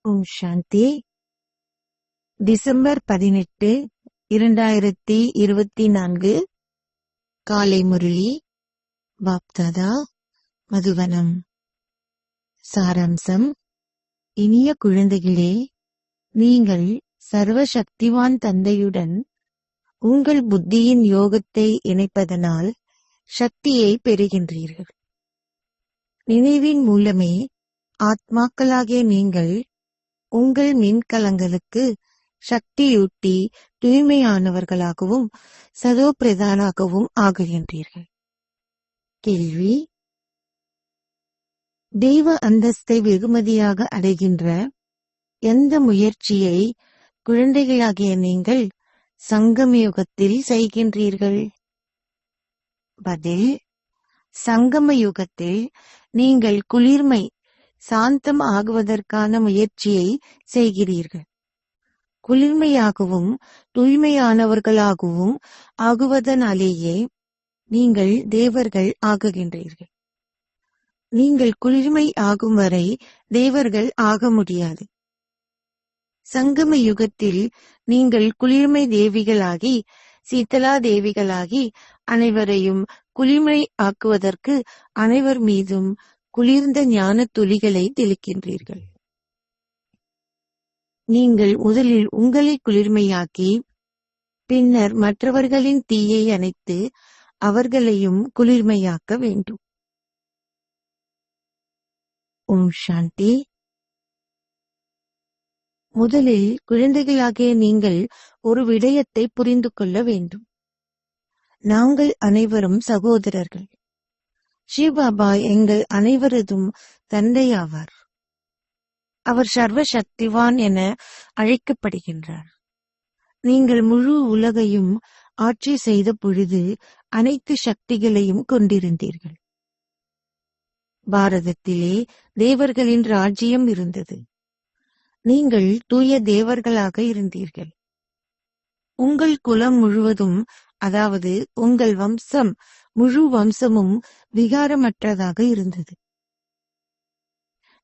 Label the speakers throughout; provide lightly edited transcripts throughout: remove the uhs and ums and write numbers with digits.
Speaker 1: ஓம் சாந்தி. December 18, 2024 காலை முரளி பாப்தாதா மதுவனம். சாராம்சம். இனிய குழந்தைகளே, நீங்கள் சர்வசக்திவான் தந்தையுடன் உங்கள் புத்தியின் யோகத்தை இணைப்பதனால் சக்தியை பெறுகின்றீர்கள். நினைவின் மூலமே ஆத்மாக்களாகிய நீங்கள் உங்கள் மின்கலங்களுக்கு சக்தியூட்டி தூய்மையானவர்களாகவும் சதோ பிரதானாகவும் ஆகுகின்றீர்கள். கேள்வி: தெய்வ அந்தஸ்தை வெகுமதியாக அடைகின்ற எந்த முயற்சியை குழந்தைகளாகிய நீங்கள் சங்கமயுகத்தில் செய்கின்றீர்கள்? பதில்: சங்கம யுகத்தில் நீங்கள் குளிர்மை சாந்தம் ஆகுவதற்கான முயற்சியை செய்கிறீர்கள். குளிர்மையாகவும் தூய்மையானவர்களாகவும் ஆகுவதனாலேயே நீங்கள் தேவர்கள் ஆகுகின்றீர்கள். நீங்கள் குளிர்மை ஆகும் வரை தேவர்கள் ஆக முடியாது. சங்கம யுகத்தில் நீங்கள் குளிர்மை தேவிகளாகி சீதலா தேவிகளாகி அனைவரையும் குளிர்மை ஆக்குவதற்கு அனைவர் மீதும் குளிர்ந்த ஞான துளிகளை தெளிக்கின்றீர்கள். நீங்கள் முதலில் உங்களை குளிர்மையாக்கி பின்னர் மற்றவர்களின் தீயை அணைத்து அவர்களையும் குளிர்மையாக்க வேண்டும். ஓம் சாந்தி. முதலில் குழந்தைகளாகிய நீங்கள் ஒரு விடயத்தை புரிந்து கொள்ள வேண்டும். நாங்கள் அனைவரும் சகோதரர்கள். சிவபாபா எங்கள் அனைவரதும் தந்தையாவார். அவர் சர்வ சக்திவான் என அழைக்கப்படுகின்றார். நீங்கள் முழு உலகையும் ஆட்சி செய்த பொழுது அனைத்து சக்திகளையும் கொண்டிருந்தீர்கள். பாரதத்திலே தேவர்களின் ராஜ்யம் இருந்தது. நீங்கள் தூய தேவர்களாக இருந்தீர்கள். உங்கள் குலம் முழுவதும், அதாவது உங்கள் வம்சம் முழு வம்சமும் விகாரமற்றதாக இருந்தது.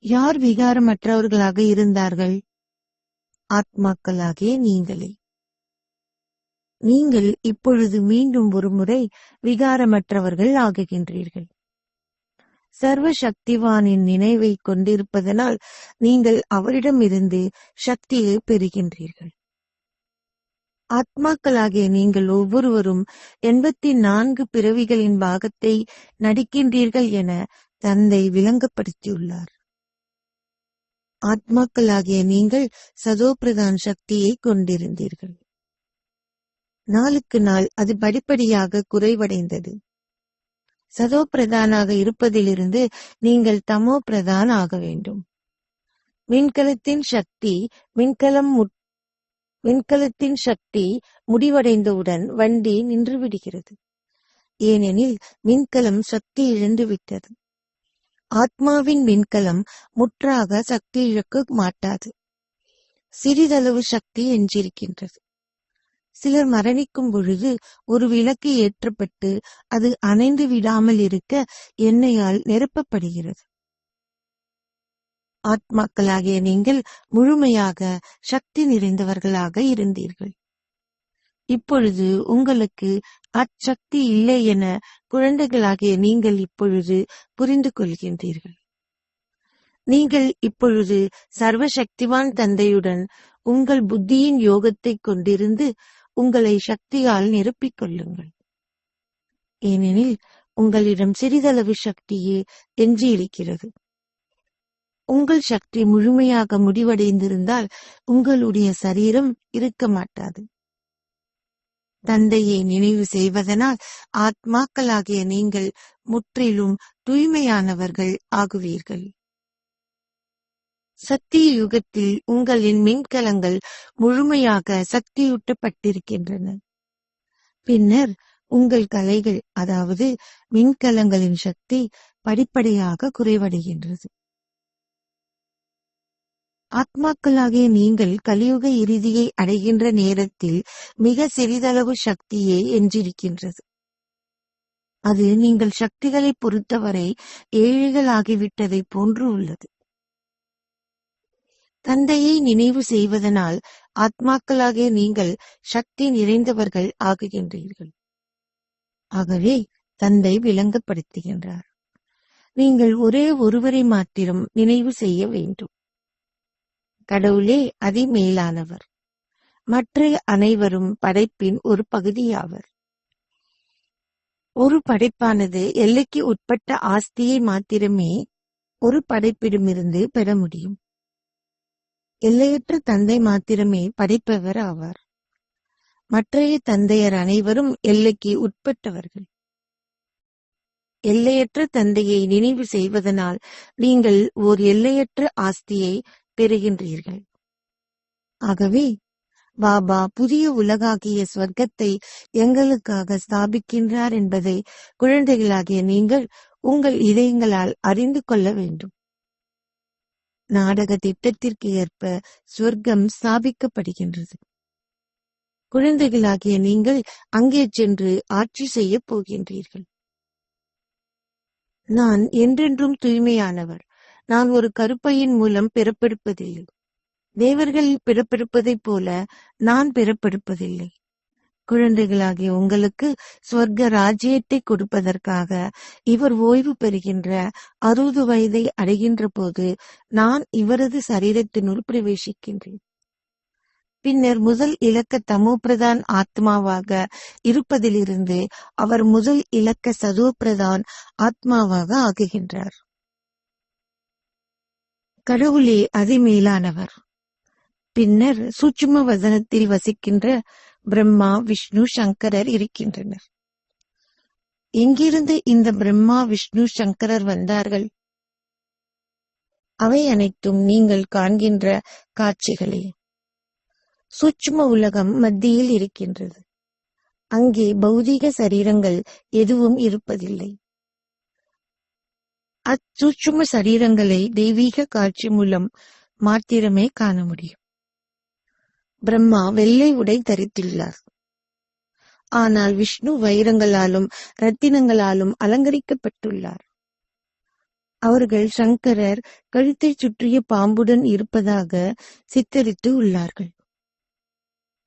Speaker 1: யார் விகாரமற்றவர்களாக இருந்தார்கள்? ஆத்மாக்களாகிய நீங்களே. நீங்கள் இப்பொழுது மீண்டும் ஒரு முறை விகாரமற்றவர்கள் ஆகுகின்றீர்கள். சர்வ சக்திவானின் நினைவை கொண்டிருப்பதனால் நீங்கள் அவரிடமிருந்து சக்தியை பெறுகின்றீர்கள். ஆத்மாக்களாகிய நீங்கள் ஒவ்வொருவரும் 84 பிறவிகளின் பாகத்தை நடிக்கின்றீர்கள் என தந்தை விளங்கப்படுத்தியுள்ளார். ஆத்மாக்களாகிய நீங்கள் சதோபிரதான் சக்தியை கொண்டிருந்தீர்கள். நாளுக்கு நாள் அது படிப்படியாக குறைவடைந்தது. சதோ பிரதானாக இருப்பதிலிருந்து நீங்கள் தமோ பிரதான் ஆக வேண்டும். விண்கலத்தின் சக்தி முடிவடைந்தவுடன் வண்டி நின்றுவிடுகிறது. ஏனெனில் மின்கலம் சக்தி இழந்துவிட்டது. ஆத்மாவின் மின்கலம் முற்றாக சக்தி இழக்க மாட்டாது. சிறிதளவு சக்தி எஞ்சிருக்கின்றது. சிலர் மரணிக்கும் பொழுது ஒரு விளக்கு ஏற்றப்பட்டு அது அணைந்து விடாமல் இருக்க எண்ணெயால் நிரப்பப்படுகிறது. ஆத்மாக்களாகிய நீங்கள் முழுமையாக சக்தி நிறைந்தவர்களாக இருந்தீர்கள். இப்பொழுது உங்களுக்கு அச்சக்தி இல்லை என குழந்தைகளாகிய நீங்கள் இப்பொழுது புரிந்து கொள்கின்றீர்கள். நீங்கள் இப்பொழுது சர்வசக்திவான் தந்தையுடன் உங்கள் புத்தியின் யோகத்தை கொண்டிருந்து உங்களை சக்தியால் நிரப்பிக் கொள்ளுங்கள். ஏனெனில் உங்களிடம் சிறிதளவு சக்தியே எஞ்சியிருக்கிறது. உங்கள் சக்தி முழுமையாக முடிவடைந்திருந்தால் உங்களுடைய சரீரம் இருக்க மாட்டாது. தந்தையை நினைவு செய்வதனால் ஆத்மாக்களாகிய நீங்கள் முற்றிலும் தூய்மையானவர்கள் ஆகுவீர்கள். சக்தி யுகத்தில் உங்களின் மின்கலங்கள் முழுமையாக சக்தியூட்டப்பட்டிருக்கின்றன. பின்னர் உங்கள் கலைகள், அதாவது மின்கலங்களின் சக்தி படிப்படியாக குறைவடைகின்றது. ஆத்மாக்களாகிய நீங்கள் கலியுக இறுதியை அடைகின்ற நேரத்தில் மிக சிறிதளவு சக்தியே எஞ்சிருக்கின்றது. அது நீங்கள் சக்திகளை பொறுத்தவரை ஏழைகள் ஆகிவிட்டதை போன்று உள்ளது. தந்தையை நினைவு செய்வதனால் ஆத்மாக்களாகிய நீங்கள் சக்தி நிறைந்தவர்கள் ஆகுகின்றீர்கள். ஆகவே தந்தை விளங்கப்படுத்துகின்றார், நீங்கள் ஒரே ஒருவரை மாத்திரம் நினைவு செய்ய வேண்டும். கடவுளே அதிமேலானவர். மற்ற அனைவரும் படைப்பின் ஒரு பகுதியாவர். ஒரு படைப்பானது எல்லைக்கு உட்பட்ட ஆஸ்தியை மாத்திரமே ஒரு படைப்பிடமிருந்து பெற முடியும். எல்லையற்ற தந்தை மாத்திரமே படைப்பவர் ஆவார். மற்றைய தந்தையர் அனைவரும் எல்லைக்கு உட்பட்டவர்கள். எல்லையற்ற தந்தையை நினைவு செய்வதனால் நீங்கள் ஓர் எல்லையற்ற ஆஸ்தியை பெறுகின்றீர்கள். ஆகவே பாபா புதிய உலகாகிய ஸ்வர்க்கத்தை எங்களுக்காக ஸ்தாபிக்கின்றார் என்பதை குழந்தைகளாகிய நீங்கள் உங்கள் இதயங்களால் அறிந்து கொள்ள வேண்டும். நாடக திட்டத்திற்கு ஏற்ப ஸ்வர்க்கம் ஸ்தாபிக்கப்படுகின்றது. குழந்தைகளாகிய நீங்கள் அங்கே சென்று ஆட்சி செய்ய போகின்றீர்கள். நான் என்றென்றும் தூய்மையானவர். நான் ஒரு கருப்பையின் மூலம் பிறப்பெடுப்பதில்லை. தேவர்கள் பிறப்பெடுப்பதைப் போல நான் பிறப்பெடுப்பதில்லை. குழந்தைகளாகிய உங்களுக்கு ஸ்வர்க்க ராஜ்யத்தை கொடுப்பதற்காக இவர் ஓய்வு பெறுகின்ற 60 வயதை அடைகின்ற போது நான் இவரது சரீரத்தினுள் பிரவேசிக்கின்றேன். பின்னர் முதல் இலக்க தமோபிரதான் ஆத்மாவாக இருப்பதிலிருந்து அவர் முதல் இலக்க சதோபிரதான் ஆத்மாவாக ஆகுகின்றார். கடவுளே அதிமேலானவர். பின்னர் சூட்சும வதனத்தில் வசிக்கின்ற பிரம்மா, விஷ்ணு, சங்கரர் இருக்கின்றனர். எங்கிருந்து இந்த பிரம்மா, விஷ்ணு, சங்கரர் வந்தார்கள்? அவை அனைத்தும் நீங்கள் காண்கின்ற காட்சிகளே. சூட்சும உலகம் மத்தியில் இருக்கின்றது. அங்கே பௌதீக சரீரங்கள் எதுவும் இருப்பதில்லை. அச்சூட்சும சரீரங்களை தெய்வீக காட்சி மூலம் மாத்திரமே காண முடியும். பிரம்மா வெள்ளை உடை தரித்துள்ளார். ஆனால் விஷ்ணு வைரங்களாலும் ரத்தினங்களாலும் அலங்கரிக்கப்பட்டுள்ளார். அவர்கள் சங்கரர் கழுத்தை சுற்றிய பாம்புடன் இருப்பதாக சித்தரித்து உள்ளார்கள்.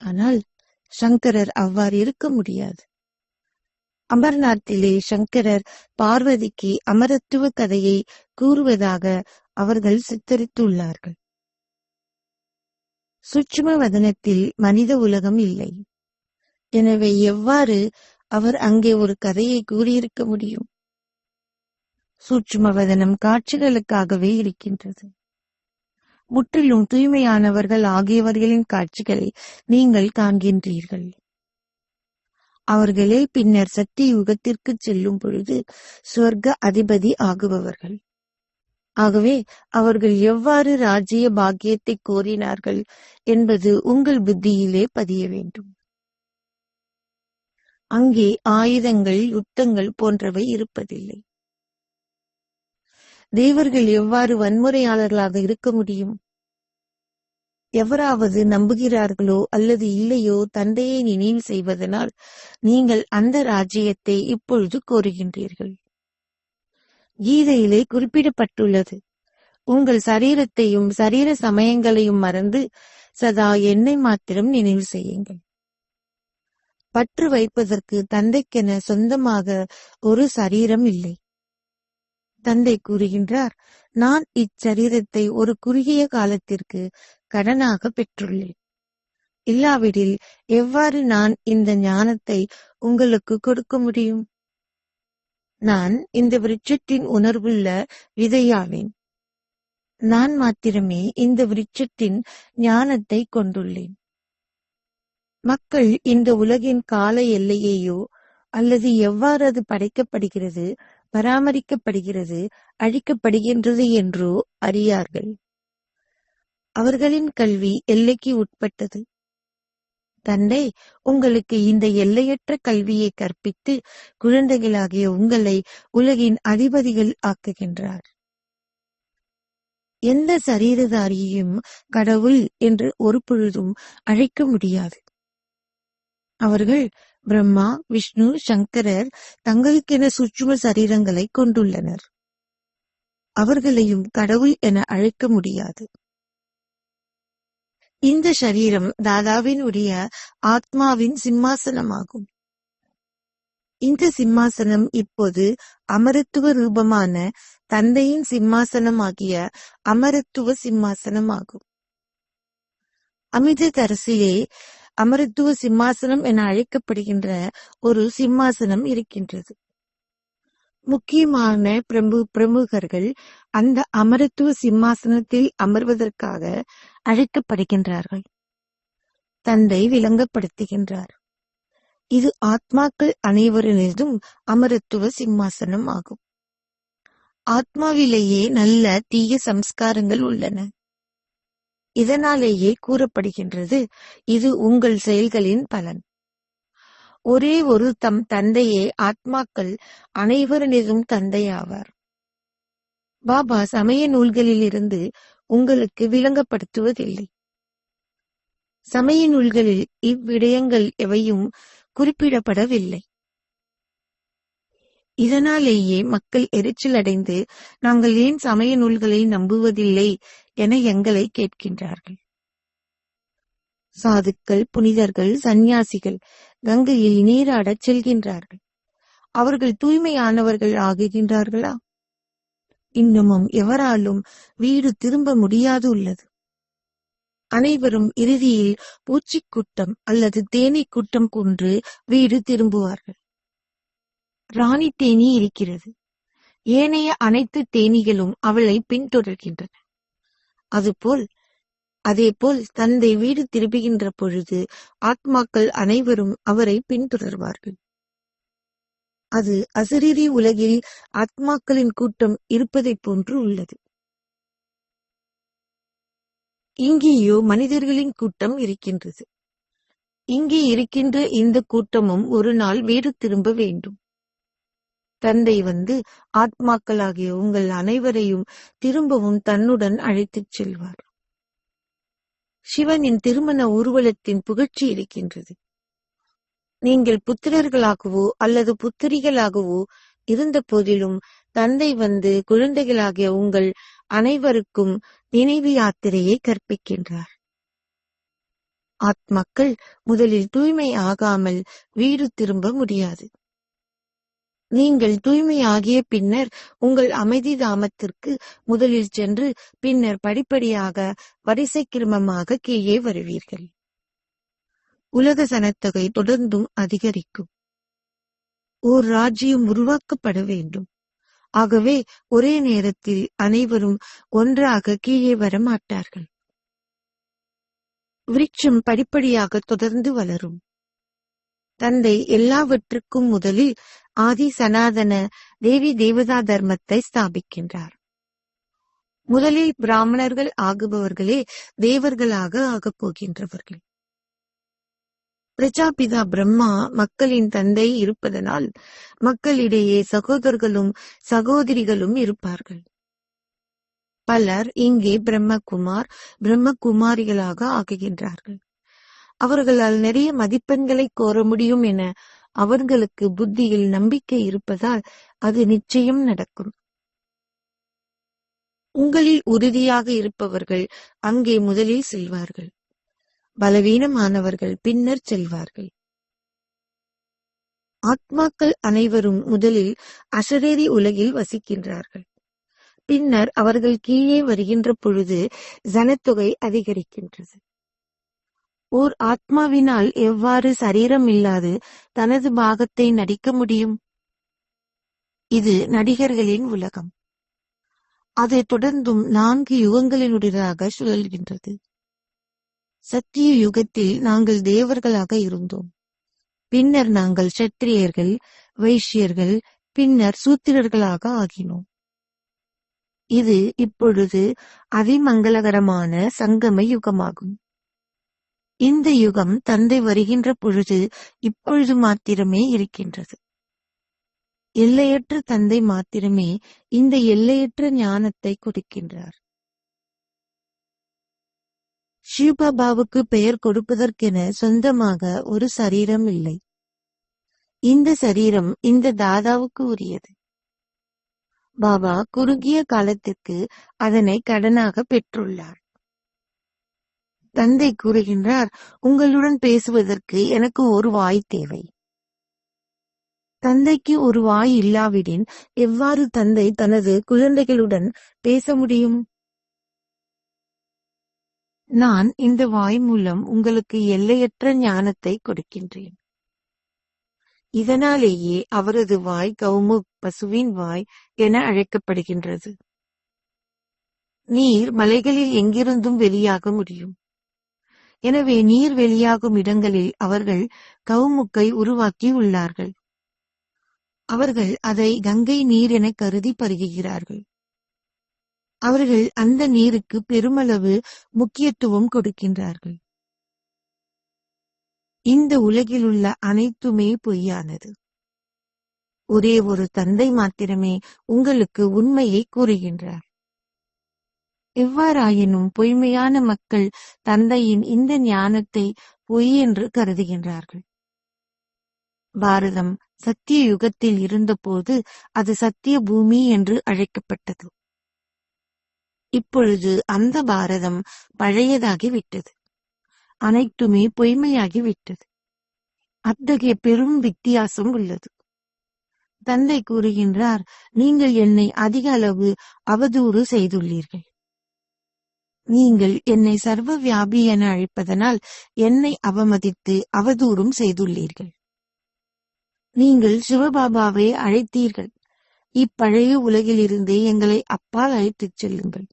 Speaker 1: ஆனால் சங்கரர் அவ்வாறு இருக்க முடியாது. அமர்நாத்திலே சங்கரர் பார்வதிக்கு அமரத்துவ கதையை கூறுவதாக அவர்கள் சித்தரித்துள்ளார்கள். சூட்சும வதனத்தில் மனித உலகம் இல்லை. எனவே எவ்வாறு அவர் அங்கே ஒரு கதையை கூறியிருக்க முடியும்? சூட்சும வதனம் காட்சிகளுக்காகவே இருக்கின்றது. முற்றிலும் தூய்மையானவர்கள் ஆகியவர்களின் காட்சிகளை நீங்கள் காண்கின்றீர்கள். அவர்களே பின்னர் சத்திய யுகத்திற்கு செல்லும் பொழுது சொர்க்க அதிபதி ஆகுபவர்கள். ஆகவே அவர்கள் எவ்வாறு ராஜ்ய பாக்கியத்தை கோரினார்கள் என்பது உங்கள் புத்தியிலே பதிய வேண்டும். அங்கே ஆயுதங்கள், யுத்தங்கள் போன்றவை இருப்பதில்லை. தேவர்கள் எவ்வாறு வன்முறையாளர்களாக இருக்க முடியும்? எவராவது நம்புகிறார்களோ அல்லது இல்லையோ தந்தையை நினைவு செய்வதனால் நீங்கள் அந்த ராஜ்யத்தை இப்பொழுது கோருகின்றீர்கள். கீதையிலே குறிப்பிடப்பட்டுள்ளது, உங்கள் சரீரத்தையும் சரீர சமயங்களையும் மறந்து சதா என்னை மாத்திரம் நினைவு செய்யுங்கள். பற்று வைப்பதற்கு தந்தைக்கென சொந்தமாக ஒரு சரீரம் இல்லை. தந்தை கூறுகின்றார், நான் இச்சரீரத்தை ஒரு குறுகிய காலத்திற்கு கடனாக பெற்றுள்ளேன். இல்லாவிடில் எவ்வாறு நான் இந்த ஞானத்தை உங்களுக்கு கொடுக்க முடியும்? நான் இந்த விருட்சத்தின் உணர்வுள்ள விதையாவேன். நான் மாத்திரமே இந்த விருட்சத்தின் ஞானத்தை கொண்டுள்ளேன். மக்கள் இந்த உலகின் கால எல்லையையோ அல்லது எவ்வாறு அது படைக்கப்படுகிறது, பராமரிக்கப்படுகிறது, அழிக்கப்படுகின்றது என்றோ அறியார்கள். அவர்களின் கல்வி எல்லைக்கு உட்பட்டது. தந்தை உங்களுக்கு இந்த எல்லையற்ற கல்வியை கற்பித்து குழந்தைகளாகிய உங்களை உலகின் அதிபதிகள் ஆக்குகின்றார். எந்த சரீரதாரியையும் கடவுள் என்று ஒரு பொழுதும் அழைக்க முடியாது. அவர்கள் பிரம்மா, விஷ்ணு, சங்கரர் தங்களுக்கென சூட்சும சரீரங்களை கொண்டுள்ளனர். அவர்களையும் கடவுள் என அழைக்க முடியாது. இந்த சரீரம் தாதாவினுடைய ஆத்மாவின் சிம்மாசனமாகும். இந்த சிம்மாசனம் இப்போது அமரத்துவ ரூபமான தந்தையின் சிம்மாசனமாகிய அமரத்துவ சிம்மாசனமாகும். அமிர்த தரசிலே அமரத்துவ சிம்மாசனம் என அழைக்கப்படுகின்ற ஒரு சிம்மாசனம் இருக்கின்றது. முக்கியமான பிரமுகர்கள் அந்த அமரத்துவ சிம்மாசனத்தில் அமர்வதற்காக அழைக்கப்படுகின்றார்கள். தந்தை விளங்கப்படுத்துகின்றார், இது ஆத்மாக்கள் அனைவரினதும் அமரத்துவ சிம்மாசனம் ஆகும். ஆத்மாவிலேயே நல்ல தீய சம்ஸ்காரங்கள் உள்ளன. இதனாலேயே கூறப்படுகின்றது, இது உங்கள் செயல்களின் பலன். ஒரே ஒரு தம் தந்தையே ஆத்மாக்கள் அனைவரினதும் தந்தையாவார். பாபா சமய நூல்களிலிருந்து உங்களுக்கு விளங்கப்படுத்துவதில்லை. சமய நூல்களில் இவ்விடயங்கள் எவையும் குறிப்பிடப்படவில்லை. இதனாலேயே மக்கள் எரிச்சல் அடைந்து, நாங்கள் ஏன் சமய நூல்களை நம்புவதில்லை என எங்களை கேட்கின்றார்கள். சாதுக்கள், புனிதர்கள், சந்நியாசிகள் கங்கையில் நீராடச் செல்கின்றார்கள். அவர்கள் தூய்மையானவர்கள் ஆகுகின்றார்களா? இன்னமும் எவராலும் வீடு திரும்ப முடியாது உள்ளது. அனைவரும் இறுதியில் பூச்சிக்கூட்டம் அல்லது தேனீ கூட்டம் கொன்று வீடு திரும்புவார்கள். ராணி தேனீ இருக்கிறது. ஏனைய அனைத்து தேனீகளும் அவளை பின்தொடர்கின்றன. அதேபோல் தந்தை வீடு திரும்புகின்ற பொழுது ஆத்மாக்கள் அனைவரும் அவரை பின்தொடர்வார்கள். அது அசரீரி உலகில் ஆத்மாக்களின் கூட்டம் இருப்பதைப் போன்று உள்ளது. இங்கேயோ மனிதர்களின் கூட்டம் இருக்கின்றது. இங்கே இருக்கின்ற இந்த கூட்டமும் ஒரு நாள் வீடு திரும்ப வேண்டும். தந்தை வந்து ஆத்மாக்களாகிய உங்கள் அனைவரையும் திரும்பவும் தன்னுடன் அழைத்துச் செல்வார். சிவனின் திருமண ஊர்வலத்தின் புகழ்ச்சி இருக்கின்றது. நீங்கள் புத்திரர்களாகவோ அல்லது புத்திரிகளாகவோ இருந்த போதிலும் தந்தை வந்து குழந்தைகளாகிய உங்கள் அனைவருக்கும் நினைவு யாத்திரையை கற்பிக்கின்றார். ஆத்மாக்கள் முதலில் தூய்மை ஆகாமல் வீடு திரும்ப முடியாது. நீங்கள் தூய்மையாகிய பின்னர் உங்கள் அமைதி தாமத்திற்கு முதலில் சென்று பின்னர் படிப்படியாக வரிசை கிரமமாக கீழே வருவீர்கள். உலக சனத்தொகை தொடர்ந்தும் அதிகரிக்கும். ஓர் ராஜ்யம் உருவாக்கப்பட வேண்டும். ஆகவே ஒரே நேரத்தில் அனைவரும் ஒன்றாக கீழே வர மாட்டார்கள். விருட்சம் படிப்படியாக தொடர்ந்து வளரும். தந்தை எல்லாவற்றுக்கும் முதலில் ஆதி சனாதன தேவி தேவதா தர்மத்தை ஸ்தாபிக்கின்றார். முதலில் பிராமணர்கள் ஆகுபவர்களே தேவர்களாக ஆகப் போகின்றவர்கள். பிரஜாபிதா பிரம்மா மக்களின் தந்தை இருப்பதனால் மக்களிடையே சகோதரர்களும் சகோதரிகளும் இருப்பார்கள். பலர் இங்கே பிரம்மகுமார் பிரம்மகுமாரிகளாக ஆகுகின்றார்கள். அவர்களால் நிறைய மதிப்பெண்களை கோர முடியும் என அவர்களுக்கு புத்தியில் நம்பிக்கை இருப்பதால் அது நிச்சயம் நடக்கும். உங்களில் உறுதியாக இருப்பவர்கள் அங்கே முதலில் செல்வார்கள். பலவீனமானவர்கள் பின்னர் செல்வார்கள். ஆத்மாக்கள் அனைவரும் முதலில் அசரீரி உலகில் வசிக்கின்றார்கள். பின்னர் அவர்கள் கீழே வருகின்ற பொழுது ஜனத்தொகை அதிகரிக்கின்றது. ஓர் ஆத்மாவினால் எவ்வாறு சரீரம் இல்லாது தனது பாகத்தை நடிக்க முடியும்? இது நடிகர்களின் உலகம். அதை தொடர்ந்தும் 4 யுகங்களினுடையதாக சுழல்கின்றது. சத்திய யுகத்தில் நாங்கள் தேவர்களாக இருந்தோம். பின்னர் நாங்கள் சத்திரியர்கள், வைஷ்யர்கள், பின்னர் சூத்திரர்களாக ஆகினோம். இது இப்பொழுது அதிமங்களகரமான சங்கம யுகமாகும். இந்த யுகம் தந்தை வருகின்ற பொழுது இப்பொழுது மாத்திரமே இருக்கின்றது. எல்லையற்ற தந்தை மாத்திரமே இந்த எல்லையற்ற ஞானத்தை கொடுக்கின்றார். சிவபாபாவுக்கு பெயர் கொடுப்பதற்கென சொந்தமாக ஒரு சரீரம் இல்லை. இந்த சரீரம் இந்த தாதாவுக்கு உரியது. பாபா குறுகிய காலத்திற்கு அதனை கடனாக பெற்றுள்ளார். தந்தை கூறுகின்றார், உங்களுடன் பேசுவதற்கு எனக்கு ஒரு வாய் தேவை. தந்தைக்கு ஒரு வாய் இல்லாவிடின் எவ்வாறு தந்தை தனது குழந்தைகளுடன் பேச முடியும்? நான் இந்த வாய் மூலம் உங்களுக்கு எல்லையற்ற ஞானத்தை கொடுக்கின்றேன். இதனாலேயே அவரது வாய் கௌமுக், பசுவின் வாய் என அழைக்கப்படுகின்றது. நீர் மலைகளில் எங்கிருந்தும் வெளியாக முடியும். எனவே நீர் வெளியாகும் இடங்களில் அவர்கள் கௌமுக்கை உருவாக்கி உள்ளார்கள். அவர்கள் அதை கங்கை நீர் என கருதி பருகுகிறார்கள். அவர்கள் அந்த நீருக்கு பெருமளவு முக்கியத்துவம் கொடுக்கின்றார்கள். இந்த உலகிலுள்ள அனைத்துமே பொய்யானது. ஒரே ஒரு தந்தை மாத்திரமே உங்களுக்கு உண்மையை கூறுகின்றார். எவ்வாறாயினும் பொய்மையான மக்கள் தந்தையின் இந்த ஞானத்தை பொய் என்று கருதுகின்றார்கள். பாரதம் சத்திய யுகத்தில் இருந்தபோது அது சத்திய பூமி என்று அழைக்கப்பட்டது. இப்பொழுது அந்த பாரதம் பழையதாகிவிட்டது. அனைத்துமே பொய்மையாகிவிட்டது. அத்தகைய பெரும் வித்தியாசம் உள்ளது. தந்தை கூறுகின்றார், நீங்கள் என்னை அதிக அளவு அவதூறு செய்துள்ளீர்கள். நீங்கள் என்னை சர்வ வியாபி என அழைப்பதனால் என்னை அவமதித்து அவதூறும் செய்துள்ளீர்கள். நீங்கள் சிவபாபாவை அழைத்தீர்கள். இப்பழைய உலகிலிருந்தே எங்களை அப்பால் அழைத்துச் செல்லுங்கள்.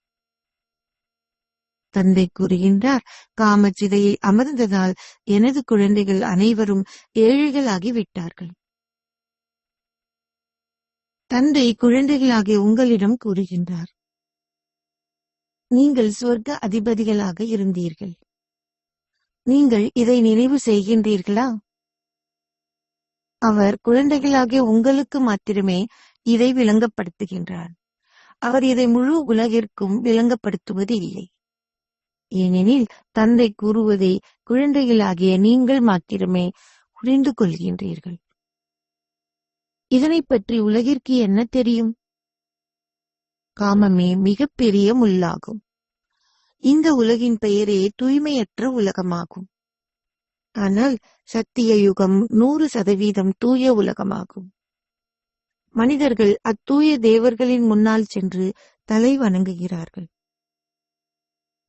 Speaker 1: தந்தை கூறுகின்றார், காமச்சிதையை அமர்ந்ததால் எனது குழந்தைகள் அனைவரும் ஏழைகளாகி விட்டார்கள். தந்தை குழந்தைகளாகிய உங்களிடம் கூறுகின்றார், நீங்கள் சொர்க்க அதிபதிகளாக இருந்தீர்கள். நீங்கள் இதை நினைவு செய்கின்றீர்களா? அவர் குழந்தைகளாகிய உங்களுக்கு மாத்திரமே இதை விளங்கப்படுத்துகின்றார். அவர் இதை முழு உலகிற்கும் விளங்கப்படுத்துவது இல்லை. ஏனெனில் தந்தை கூறுவதை குழந்தைகளாகிய நீங்கள் மாத்திரமே புரிந்து கொள்கின்றீர்கள். இதனை பற்றி உலகிற்கு என்ன தெரியும்? காமமே மிகப்பெரிய முள்ளாகும். இந்த உலகின் பெயரே தூய்மையற்ற உலகமாகும். ஆனால் சத்திய யுகம் 100% தூய உலகமாகும். மனிதர்கள் அத்தூய தேவர்களின் முன்னால் சென்று தலை வணங்குகிறார்கள்.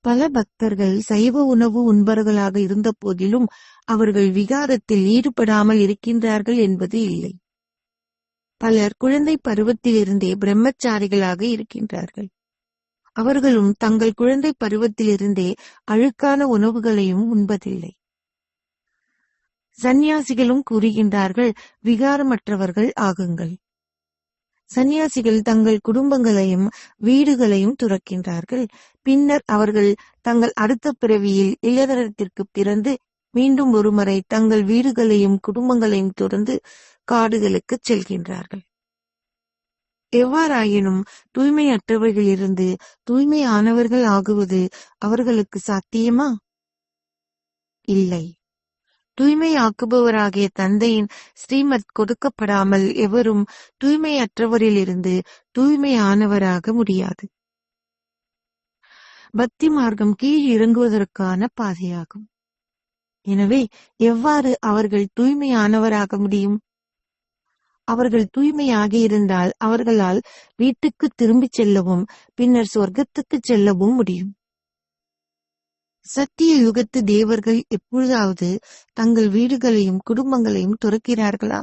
Speaker 1: பல பக்தர்கள் சைவ உணவு உண்பவர்களாக இருந்த போதிலும் அவர்கள் விகாரத்தில் ஈடுபடாமல் இருக்கின்றார்கள் என்பது இல்லை. பலர் குழந்தை பருவத்திலிருந்தே பிரம்மச்சாரிகளாக இருக்கின்றார்கள். அவர்களும் தங்கள் குழந்தை பருவத்திலிருந்தே அழுக்கான உணவுகளையும் உண்பதில்லை. சந்நியாசிகளும் கூறுகின்றார்கள், விகாரமற்றவர்கள் ஆகுங்கள். சந்நியாசிகள் தங்கள் குடும்பங்களையும் வீடுகளையும் துறக்கின்றார்கள். பின்னர் அவர்கள் தங்கள் அடுத்த பிறவியில் இளையதனத்திற்கு பிறந்து மீண்டும் ஒருமுறை தங்கள் வீடுகளையும் குடும்பங்களையும் துறந்து காடுகளுக்கு செல்கின்றார்கள். எவ்வாறாயினும் தூய்மையற்றவர்களிலிருந்து தூய்மையானவர்கள் ஆகுவது அவர்களுக்கு சாத்தியமா? இல்லை. தூய்மையாக்குபவராகிய தந்தையின் ஸ்ரீமத் கொடுக்கப்படாமல் எவரும் தூய்மையற்றவரிலிருந்து தூய்மையானவராக முடியாது. பக்தி மார்க்கம் கீழ் இறங்குவதற்கான பாதையாகும். எனவே எவ்வாறு அவர்கள் தூய்மையானவராக முடியும்? அவர்கள் தூய்மையாக இருந்தால் அவர்களால் வீட்டுக்கு திரும்பிச் செல்லவும் பின்னர் சொர்க்கத்துக்கு செல்லவும் முடியும். சத்திய யுகத்து தேவர்கள் எப்பொழுதாவது தங்கள் வீடுகளையும் குடும்பங்களையும் துறக்கிறார்களா?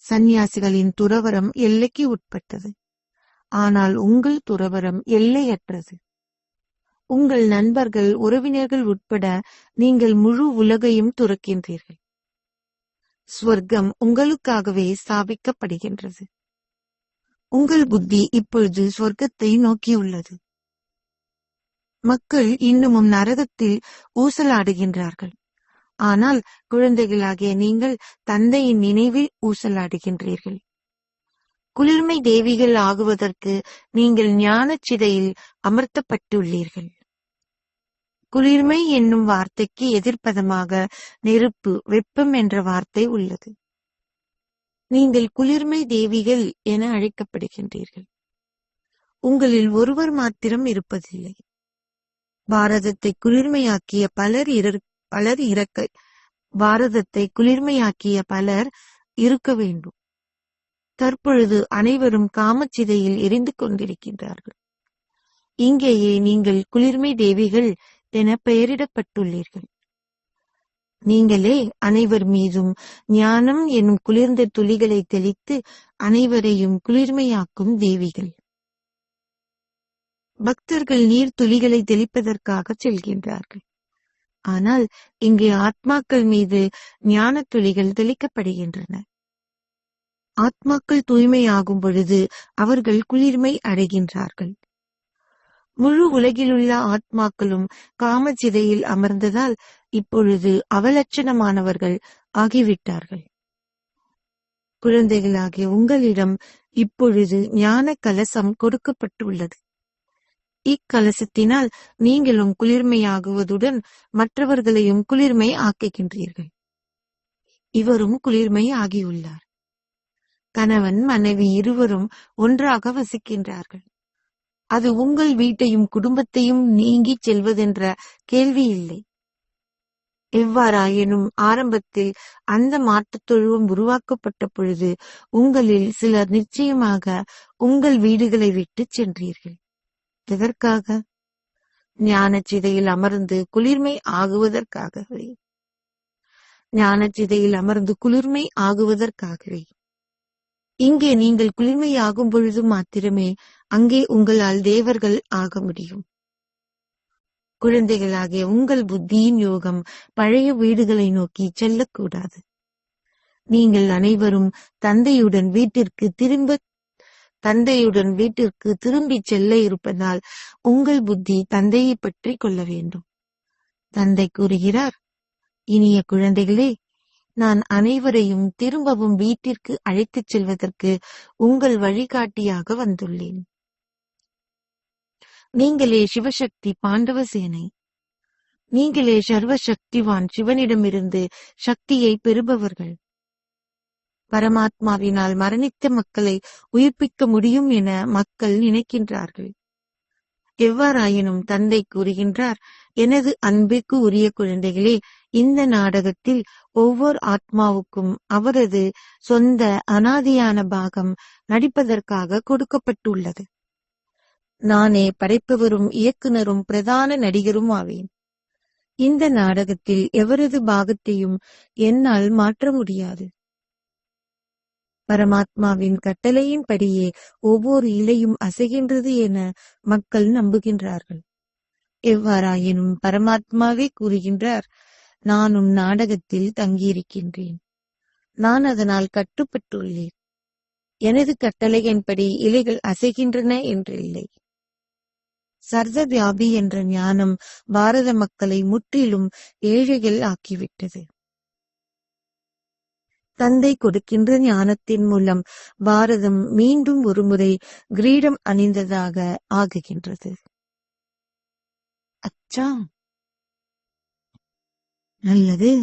Speaker 1: சந்நியாசிகளின் துறவரம் எல்லைக்கு உட்பட்டது. ஆனால் உங்கள் துறவரம் எல்லையற்றது. உங்கள் நண்பர்கள், உறவினர்கள் உட்பட நீங்கள் முழு உலகையும் துறக்கின்றீர்கள். ஸ்வர்க்கம் உங்களுக்காகவே ஸ்தாபிக்கப்படுகின்றது. உங்கள் புத்தி இப்பொழுது சொர்க்கத்தை நோக்கியுள்ளது. மக்கள் இன்னமும் நரகத்தில் ஊசலாடுகின்றார்கள். ஆனால் குழந்தைகளாகிய நீங்கள் தந்தையின் நினைவில் ஊசலாடுகின்றீர்கள். குளிர்மை தேவிகள் ஆகுவதற்கு நீங்கள் ஞானச் சிதையில் அமர்த்தப்பட்டுள்ளீர்கள். குளிர்மை என்னும் வார்த்தைக்கு எதிர்ப்பதமாக நெருப்பு, வெப்பம் என்ற வார்த்தை உள்ளது. நீங்கள் குளிர்மை தேவிகள் என அழைக்கப்படுகின்றீர்கள். உங்களில் ஒருவர் மாத்திரம் இருப்பதில்லை. பாரதத்தை குளிர்மையாக்கிய பாரதத்தை குளிர்மையாக்கிய பலர் இருக்க வேண்டும். தற்பொழுது அனைவரும் காமச்சிதையில் எரிந்து கொண்டிருக்கின்றார்கள். இங்கேயே நீங்கள் குளிர்மை தேவிகள் என பெயரிடப்பட்டுள்ளீர்கள். நீங்களே அனைவர் மீதும் ஞானம் எனும் குளிர்ந்த துளிகளை தெளித்து அனைவரையும் குளிர்மையாக்கும் தேவிகள். பக்தர்கள் நீர் துளிகளை தெளிப்பதற்காக செல்கின்றார்கள். ஆனால் இங்கே ஆத்மாக்கள் மீது ஞான துளிகள் தெளிக்கப்படுகின்றன. ஆத்மாக்கள் தூய்மையாகும் பொழுது அவர்கள் குளிர்மை அடைகின்றார்கள். முழு உலகிலுள்ள ஆத்மாக்களும் காமச்சிதையில் அமர்ந்ததால் இப்பொழுது அவலட்சணமானவர்கள் ஆகிவிட்டார்கள். குழந்தைகளாகிய உங்களிடம் இப்பொழுது ஞான கலசம் கொடுக்கப்பட்டுள்ளது. இக்கலசத்தினால் நீங்களும் குளிர்மையாகுவதுடன் மற்றவர்களையும் குளிர்மை ஆக்குகின்றீர்கள். இவரும் குளிர்மை ஆகியுள்ளார். கணவன் மனைவி இருவரும் ஒன்றாக வசிக்கின்றார்கள். அது உங்கள் வீட்டையும் குடும்பத்தையும் நீங்கி செல்வதென்ற கேள்வி இல்லை. எவ்வாறாயினும் ஆரம்பத்தில் அந்த மாட்டுத் தொழுவம் உருவாக்கப்பட்ட பொழுது உங்களில் சிலர் நிச்சயமாக உங்கள் வீடுகளை விட்டு சென்றீர்கள். எதற்காக? ஞானச்சிதையில் அமர்ந்து குளிர்மை ஆகுவதற்காகவே. ஞானச்சிதையில் அமர்ந்து குளிர்மை ஆகுவதற்காகவே. இங்கே நீங்கள் குளிர்மையாகும் பொழுது மாத்திரமே அங்கே உங்களால் தேவர்கள் ஆக முடியும். குழந்தைகளாகிய உங்கள் புத்தியின் யோகம் பழைய வீடுகளை நோக்கி செல்லக்கூடாது. நீங்கள் அனைவரும் தந்தையுடன் வீட்டிற்கு திரும்பி செல்ல இருப்பதால் உங்கள் புத்தி தந்தையை பற்றி கொள்ள வேண்டும். தந்தை கூறுகிறார், இனிய குழந்தைகளே, நான் அனைவரையும் திரும்பவும் வீட்டிற்கு அழைத்துச் செல்வதற்கு உங்கள் வழிகாட்டியாக வந்துள்ளேன். நீங்களே சிவசக்தி பாண்டவ சேனை. நீங்களே சர்வசக்திவான் சிவனிடமிருந்து சக்தியை பெறுபவர்கள். பரமாத்மாவினால் மரணித்த மக்களை உயிர்ப்பிக்க முடியும் என மக்கள் நினைக்கின்றார்கள். எவ்வாறாயினும் தந்தை கூறுகின்றார், எனது அன்பிற்கு உரிய குழந்தைகளே, இந்த நாடகத்தில் ஒவ்வொரு ஆத்மாவுக்கும் அவரது சொந்த அனாதியான பாகம் நடிப்பதற்காக கொடுக்கப்பட்டுள்ளது. நானே படைப்பவரும் இயக்குனரும் பிரதான நடிகரும் ஆவேன். இந்த நாடகத்தில் எவரது பாகத்தையும் என்னால் மாற்ற முடியாது. பரமாத்மாவின் கட்டளையின்படியே ஒவ்வொரு இலையும் அசைகின்றது என மக்கள் நம்புகின்றார்கள். எவ்வாறாயினும் பரமாத்மாவே கூறுகின்றார், நானும் நாடகத்தில் தங்கியிருக்கின்றேன். நான் அதனால் கட்டுப்பட்டுள்ளேன். எனது கட்டளையின்படி இலைகள் அசைகின்றன என்றில்லை. சர்வவியாபி என்ற ஞானம் பாரத மக்களை முற்றிலும் ஏழைகள் ஆக்கிவிட்டது. தந்தை கொடுக்கின்ற ஞானத்தின் மூலம் பாரதம் மீண்டும் ஒருமுறை கிரீடம் அணிந்ததாக ஆகுகின்றது. அச்சா, நல்லது.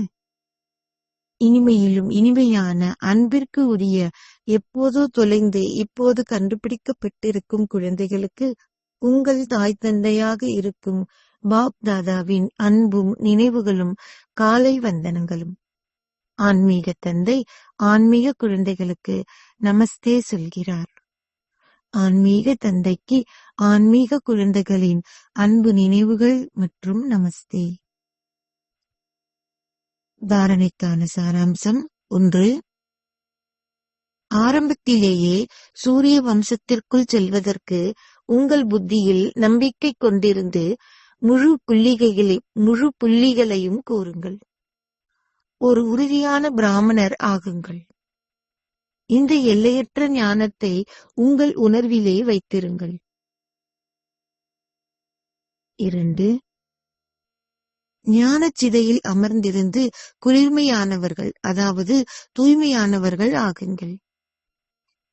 Speaker 1: இனிமையிலும் இனிமையான அன்பிற்கு உரிய எப்போதோ தொலைந்து இப்போது கண்டுபிடிக்கப்பட்டிருக்கும் குழந்தைகளுக்கு உங்கள் தாய் தந்தையாக இருக்கும் பாப் தாதாவின் அன்பும் நினைவுகளும் காலை வந்தனங்களும். ஆன்மீக தந்தை ஆன்மீக குழந்தைகளுக்கு நமஸ்தே சொல்கிறார். ஆன்மீக தந்தைக்கு ஆன்மீக குழந்தைகளின் அன்பு நினைவுகள் மற்றும் நமஸ்தே. தாரணைக்கான சாராம்சம் 1. ஆரம்பத்திலேயே சூரிய வம்சத்திற்குள் செல்வதற்கு உங்கள் புத்தியில் நம்பிக்கை கொண்டிருந்து முழு புள்ளிகளையும் கூறுங்கள். ஒரு உறுதியான பிராமணர் ஆகுங்கள். இந்த எல்லையற்ற ஞானத்தை உங்கள் உணர்விலே வைத்திருங்கள். 2. ஞானச்சிதையில் அமர்ந்திருந்து குளிர்மையானவர்கள், அதாவது தூய்மையானவர்கள் ஆகுங்கள்.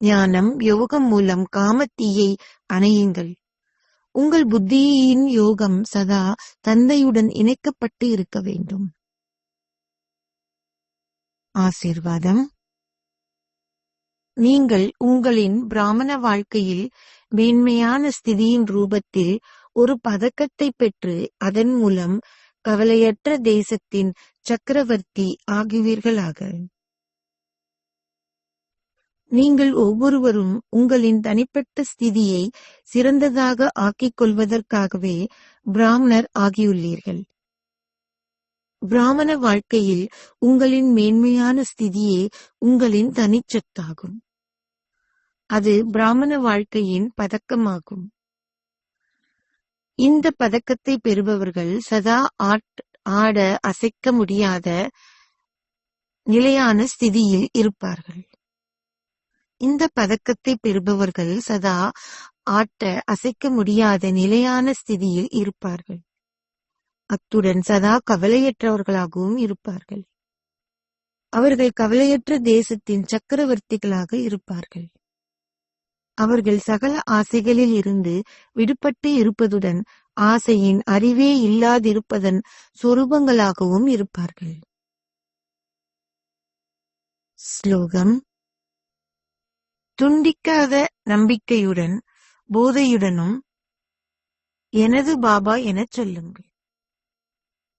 Speaker 1: ஞானம் யோகம் மூலம் காமத்தீயை அணையுங்கள். உங்கள் புத்தியின் யோகம் சதா தந்தையுடன் இணைக்கப்பட்டு இருக்க வேண்டும். ஆசீர்வாதம். நீங்கள் உங்களின் பிராமண வாழ்க்கையில் மேன்மையான ஸ்திதியின் ரூபத்தில் ஒரு பதக்கத்தை பெற்று அதன் மூலம் கவலையற்ற தேசத்தின் சக்கரவர்த்தி ஆகுவீர்களாக. நீங்கள் ஒவ்வொருவரும் உங்களின் தனிப்பட்ட ஸ்திதியை சிறந்ததாக ஆக்கிக் கொள்வதற்காகவே பிராமணர் ஆகியுள்ளீர்கள். பிராமண வாழ்க்கையில் உங்களின் மேன்மையான ஸ்திதியே உங்களின் தனிச்சத்தாகும். அது பிராமண வாழ்க்கையின் பதக்கமாகும். இந்த பதக்கத்தை பெறுபவர்கள் சதா ஆட அசைக்க முடியாத நிலையான ஸ்திதியில் இருப்பார்கள். இந்த பதக்கத்தை பெறுபவர்கள் சதா ஆட்ட அசைக்க முடியாத நிலையான ஸ்திதியில் இருப்பார்கள். அத்துடன் சதா கவலையற்றவர்களாகவும் இருப்பார்கள். அவர்கள் கவலையற்ற தேசத்தின் சக்கரவர்த்திகளாக இருப்பார்கள். அவர்கள் சகல ஆசைகளில் இருந்து விடுபட்டு இருப்பதுடன் ஆசையின் அறிவே இல்லாதிருப்பதன் சொரூபங்களாகவும் இருப்பார்கள். ஸ்லோகம். துண்டிக்காத நம்பிக்கையுடன் போதையுடனும் எனது பாபா எனச் சொல்லுங்கள்.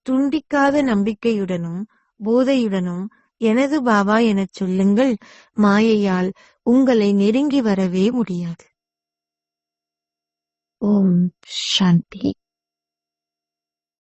Speaker 1: துண்டிக்காத நம்பிக்கையுடனும் போதையுடனும் எனது பாபா எனச் சொல்லுங்கள். மாயையால் உங்களை நெருங்கி வரவே முடியாது. ஓம் சாந்தி.